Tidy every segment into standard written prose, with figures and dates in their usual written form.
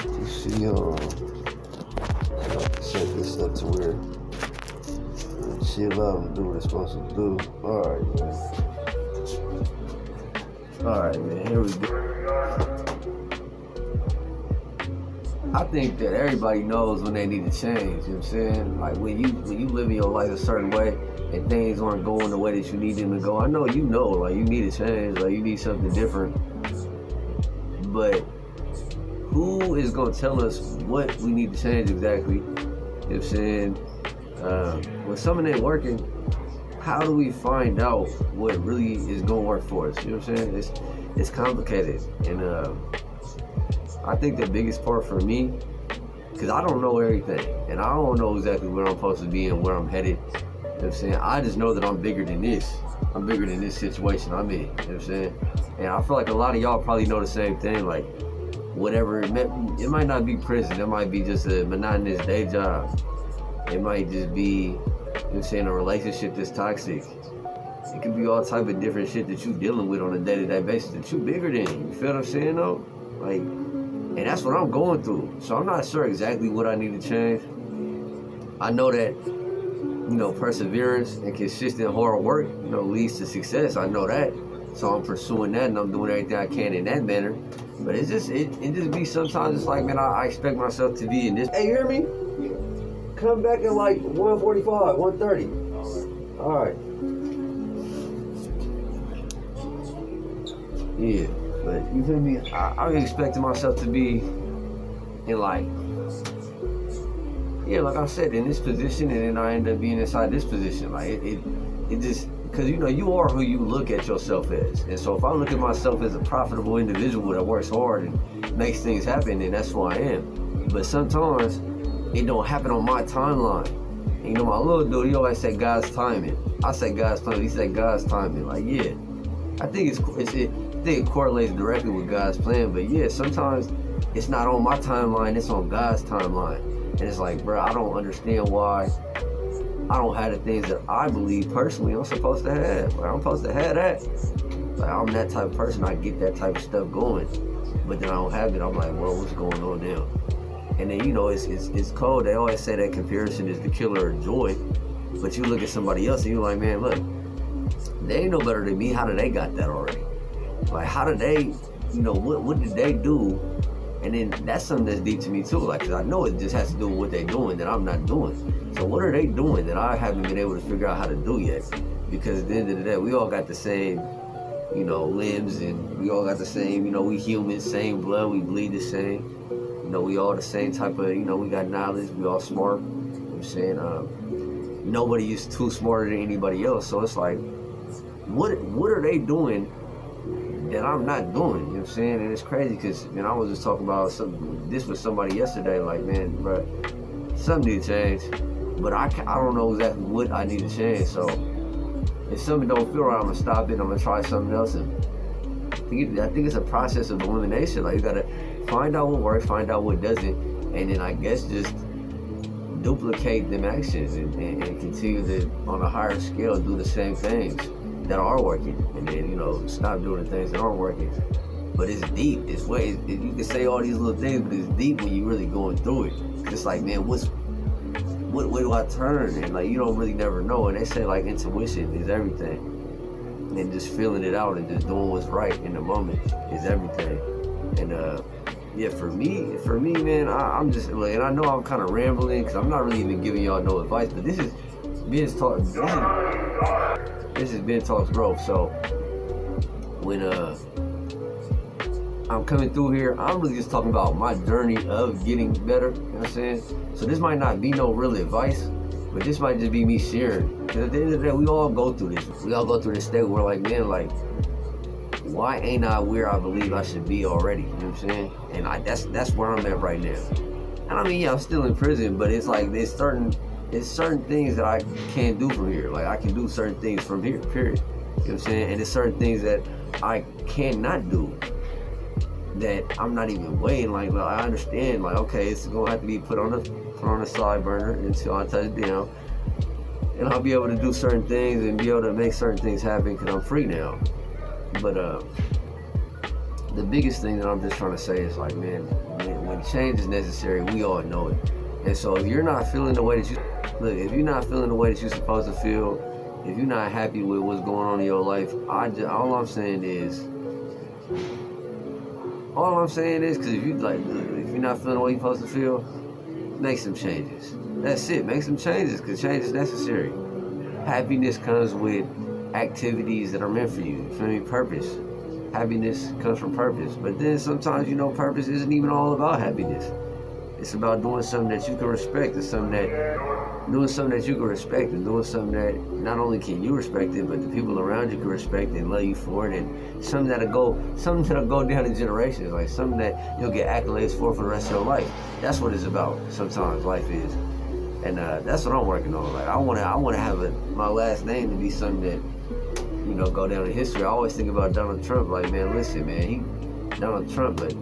you see, set this up to where chill out and do what it's supposed to do. Alright, man, here we go. I think that everybody knows when they need to change, you know what I'm saying? Like when you live in your life a certain way and things aren't going the way that you need them to go, I know like you need to change, like you need something different. But who is gonna tell us what we need to change exactly? You know what I'm saying? When something ain't working, how do we find out what really is gonna work for us? You know what I'm saying? It's complicated, and I think the biggest part for me, because I don't know everything, and I don't know exactly where I'm supposed to be and where I'm headed. You know what I'm saying? I just know that I'm bigger than this. I'm bigger than this situation I'm in. You know what I'm saying? And I feel like a lot of y'all probably know the same thing. Like, whatever, it might not be prison. It might be just a monotonous day job. It might just be, you know what I'm saying, a relationship that's toxic. It could be all type of different shit that you dealing with on a day-to-day basis that you bigger than. You feel what I'm saying, though? Like, and that's what I'm going through. So I'm not sure exactly what I need to change. I know that, you know, perseverance and consistent hard work, you know, leads to success. I know that. So I'm pursuing that and I'm doing everything I can in that manner. But it just be sometimes it's like, man, I expect myself to be in this. Hey, you hear me? Come back at like 1:45, 1:30. All right. Yeah. But you feel me? I'm expecting myself to be in like I said, in this position, and then I end up being inside this position. Like it just, because you know you are who you look at yourself as. And so if I look at myself as a profitable individual that works hard and makes things happen, then that's who I am. But sometimes it don't happen on my timeline. And you know, my little dude, he always say God's timing. I say God's timing. He said God's timing. Like, yeah, I think it correlates directly with God's plan, but yeah, sometimes it's not on my timeline, it's on God's timeline. And it's like, bro, I don't understand why I don't have the things that I believe personally I'm supposed to have. Like, I'm supposed to have that. Like, I'm that type of person, I get that type of stuff going, but then I don't have it. I'm like, well, what's going on now? And then, you know, it's cold. They always say that comparison is the killer of joy, but you look at somebody else and you're like, man, look, they ain't no better than me. How do they got that already? Like, how did they, you know, what did they do? And then that's something that's deep to me too. Like, cause I know it just has to do with what they're doing that I'm not doing. So what are they doing that I haven't been able to figure out how to do yet? Because at the end of the day, we all got the same, you know, limbs, and we all got the same, you know, we humans, same blood, we bleed the same. You know, we all the same type of, you know, we got knowledge, we all smart. You know what I'm saying? Nobody is too smarter than anybody else. So it's like, what are they doing that I'm not doing? You know what I'm saying? And it's crazy because, man, I was just talking about this with somebody yesterday. Like, man, bro, something need to change, but I don't know exactly what I need to change. So if something don't feel right, I'm gonna stop it. I'm gonna try something else. And I think it's a process of elimination. Like, you gotta find out what works, find out what doesn't, and then I guess just duplicate them actions and continue to, on a higher scale, do the same things that are working, and then, you know, stop doing the things that aren't working. But it's deep. You can say all these little things, but it's deep when you're really going through it. It's like, man, what way do I turn? And like, you don't really never know. And they say like intuition is everything, and just feeling it out and just doing what's right in the moment is everything. And yeah, for me, man, I'm just like, and I know I'm kind of rambling because I'm not really even giving y'all no advice, but this is Ben Talks Growth. So when I'm coming through here, I'm really just talking about my journey of getting better, you know what I'm saying? So this might not be no real advice, but this might just be me sharing. Because at the end of the day, we all go through this. We all go through this state where we're like, man, like, why ain't I where I believe I should be already? You know what I'm saying? And that's where I'm at right now. And I mean, yeah, I'm still in prison, but it's like there's certain things that I can't do from here. Like, I can do certain things from here, period. You know what I'm saying? And there's certain things that I cannot do that I'm not even weighing. Like, well, I understand, like, okay, it's gonna have to be put on the side burner until I touch down, and I'll be able to do certain things and be able to make certain things happen because I'm free now. But the biggest thing that I'm just trying to say is like, man, when change is necessary, we all know it. And so if you're not feeling the way that if you're not feeling the way that you're supposed to feel, if you're not happy with what's going on in your life, all I'm saying is, because if you're not feeling the way you're supposed to feel, make some changes. That's it. Make some changes, because change is necessary. Happiness comes with activities that are meant for you. You feel me? Purpose. Happiness comes from purpose. But then sometimes, purpose isn't even all about happiness. It's about doing something that you can respect, and doing something that you can respect, and doing something that not only can you respect it, but the people around you can respect and love you for it, and something that'll go down in generations, like something that you'll get accolades for the rest of your life. That's what it's about. Sometimes life is, and that's what I'm working on. Like I want to have my last name to be something that go down in history. I always think about Donald Trump. Like, man, listen, man, he Donald Trump, but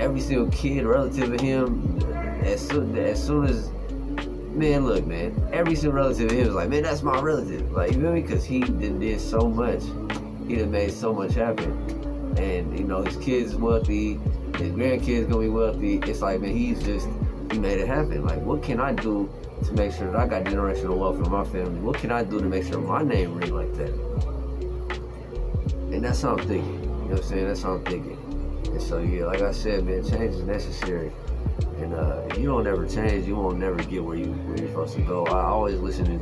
every single kid relative of him, as soon as, man, look, man, every single relative of him was like, man, that's my relative. Like, you feel me? Because he did so much. He done made so much happen. And, his kids wealthy, his grandkids gonna be wealthy. It's like, man, he made it happen. Like, what can I do to make sure that I got generational wealth for my family? What can I do to make sure my name ring like that? And that's what I'm thinking. You know what I'm saying? That's what I'm thinking. And so, yeah, like I said, man, change is necessary. And if you don't ever change, you won't never get where you're supposed to go. I always listen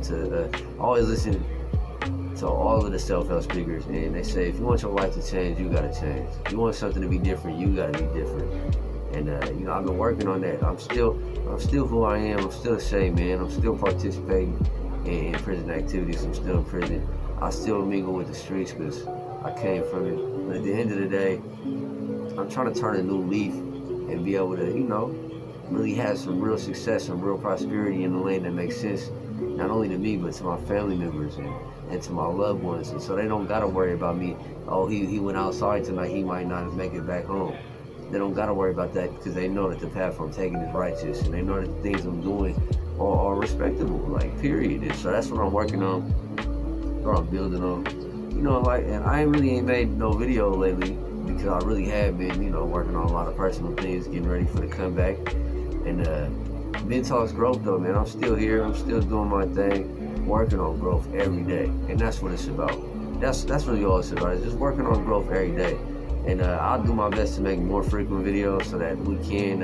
to all of the self-help speakers, and they say, if you want your life to change, you gotta change. If you want something to be different, you gotta be different. And I've been working on that. I'm still who I am. I'm still Shay, man. I'm still participating in prison activities. I'm still in prison. I still mingle with the streets because I came from it. But at the end of the day, I'm trying to turn a new leaf and be able to, really have some real success, some real prosperity in the lane that makes sense, not only to me, but to my family members and to my loved ones. And so they don't got to worry about me. Oh, he went outside tonight. He might not make it back home. They don't got to worry about that because they know that the path I'm taking is righteous, and they know that the things I'm doing are respectable, like, period. And so that's what I'm working on, or I'm building on. And I ain't made no video lately because I really have been, working on a lot of personal things, getting ready for the comeback. And Men Talks Growth, though, man, I'm still here. I'm still doing my thing, working on growth every day. And that's what it's about. That's really all it's about. It's just working on growth every day. And I'll do my best to make more frequent videos so that we can,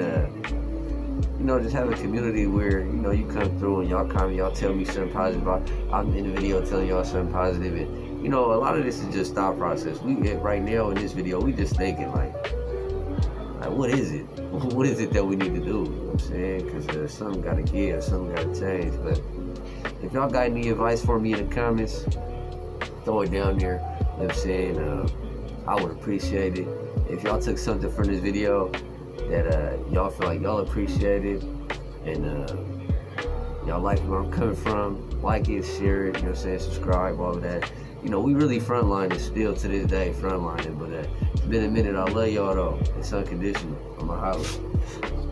just have a community where, you come through and y'all comment, y'all tell me something positive. I'm in the video telling y'all something positive. And, a lot of this is just thought process. Right now in this video, we just thinking like, what is it? What is it that we need to do? You know what I'm saying? Because something got to give, something got to change. But if y'all got any advice for me in the comments, throw it down there. You know what I'm saying? I would appreciate it. If y'all took something from this video that y'all feel like y'all appreciate it, and y'all like where I'm coming from, like it, share it, subscribe, all of that. We really frontlining still to this day, frontlining, but it's been a minute. I love y'all though. It's unconditional. I'm a holler.